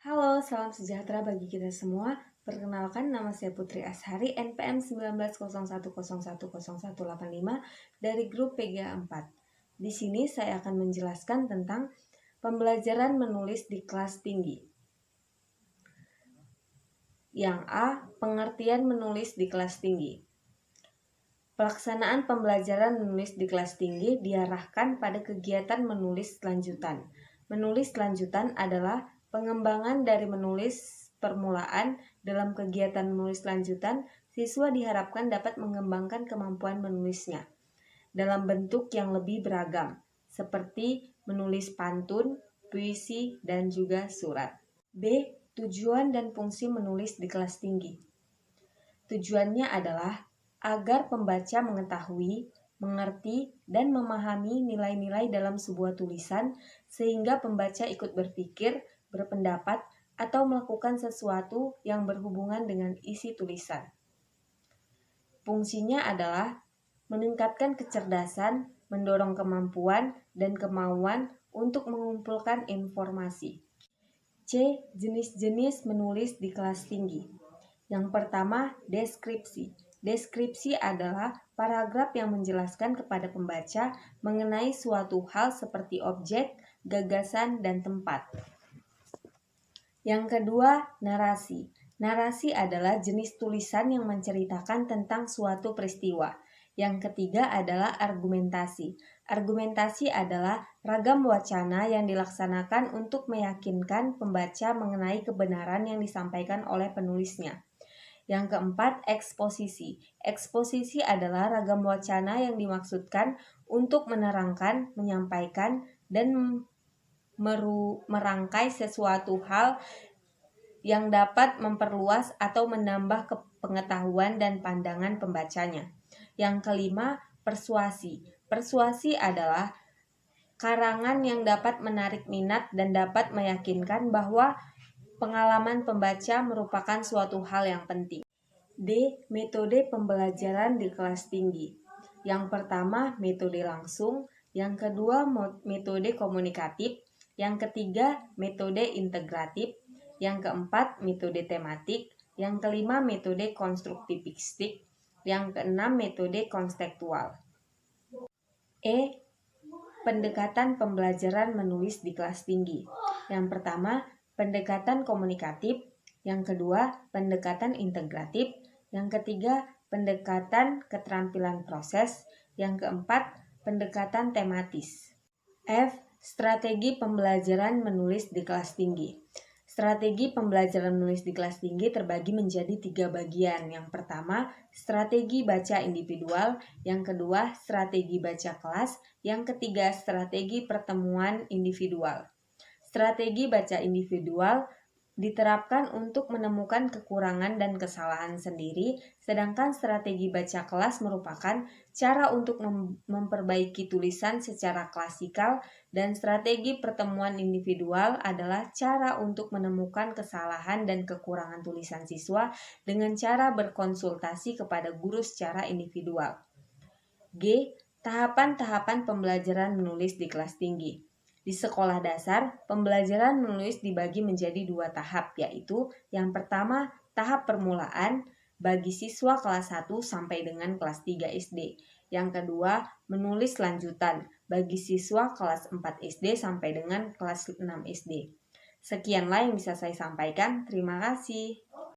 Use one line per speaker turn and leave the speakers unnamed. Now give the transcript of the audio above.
Halo, salam sejahtera bagi kita semua. Perkenalkan, nama saya Putri Ashari, NPM 1901010185 dari grup PGA 4. Di sini saya akan menjelaskan tentang pembelajaran menulis di kelas tinggi. Yang A, pengertian menulis di kelas tinggi. Pelaksanaan pembelajaran menulis di kelas tinggi diarahkan pada kegiatan menulis lanjutan. Menulis lanjutan adalah pengembangan dari menulis permulaan. Dalam kegiatan menulis lanjutan, siswa diharapkan dapat mengembangkan kemampuan menulisnya dalam bentuk yang lebih beragam, seperti menulis pantun, puisi, dan juga surat. B. Tujuan dan fungsi menulis di kelas tinggi. Tujuannya adalah agar pembaca mengetahui, mengerti, dan memahami nilai-nilai dalam sebuah tulisan sehingga pembaca ikut berpikir, berpendapat, atau melakukan sesuatu yang berhubungan dengan isi tulisan. Fungsinya adalah meningkatkan kecerdasan, mendorong kemampuan dan kemauan untuk mengumpulkan informasi. C. Jenis-jenis menulis di kelas tinggi. Yang pertama, deskripsi. Deskripsi adalah paragraf yang menjelaskan kepada pembaca mengenai suatu hal seperti objek, gagasan, dan tempat. Yang kedua, narasi. Narasi adalah jenis tulisan yang menceritakan tentang suatu peristiwa. Yang ketiga adalah argumentasi. Argumentasi adalah ragam wacana yang dilaksanakan untuk meyakinkan pembaca mengenai kebenaran yang disampaikan oleh penulisnya. Yang keempat, eksposisi. Eksposisi adalah ragam wacana yang dimaksudkan untuk menerangkan, menyampaikan, dan merangkai sesuatu hal yang dapat memperluas atau menambah pengetahuan dan pandangan pembacanya. Yang kelima, persuasi. Persuasi adalah karangan yang dapat menarik minat dan dapat meyakinkan bahwa pengalaman pembaca merupakan suatu hal yang penting. D. Metode pembelajaran di kelas tinggi. Yang pertama, metode langsung. Yang kedua, metode komunikatif. Yang ketiga, metode integratif. Yang keempat, metode tematik. Yang kelima, metode konstruktivistik. Yang keenam, metode konseptual. E. Pendekatan pembelajaran menulis di kelas tinggi. Yang pertama, pendekatan komunikatif. Yang kedua, pendekatan integratif. Yang ketiga, pendekatan keterampilan proses. Yang keempat, pendekatan tematis. F. Strategi pembelajaran menulis di kelas tinggi. Strategi pembelajaran menulis di kelas tinggi terbagi menjadi 3 bagian. Yang pertama, strategi baca individual. Yang kedua, strategi baca kelas. Yang ketiga, strategi pertemuan individual. Strategi baca individual diterapkan untuk menemukan kekurangan dan kesalahan sendiri, sedangkan strategi baca kelas merupakan cara untuk memperbaiki tulisan secara klasikal, dan strategi pertemuan individual adalah cara untuk menemukan kesalahan dan kekurangan tulisan siswa dengan cara berkonsultasi kepada guru secara individual. G. Tahapan-tahapan pembelajaran menulis di kelas tinggi. Di sekolah dasar, pembelajaran menulis dibagi menjadi 2 tahap, yaitu yang pertama, tahap permulaan bagi siswa kelas 1 sampai dengan kelas 3 SD. Yang kedua, menulis lanjutan bagi siswa kelas 4 SD sampai dengan kelas 6 SD. Sekianlah yang bisa saya sampaikan. Terima kasih.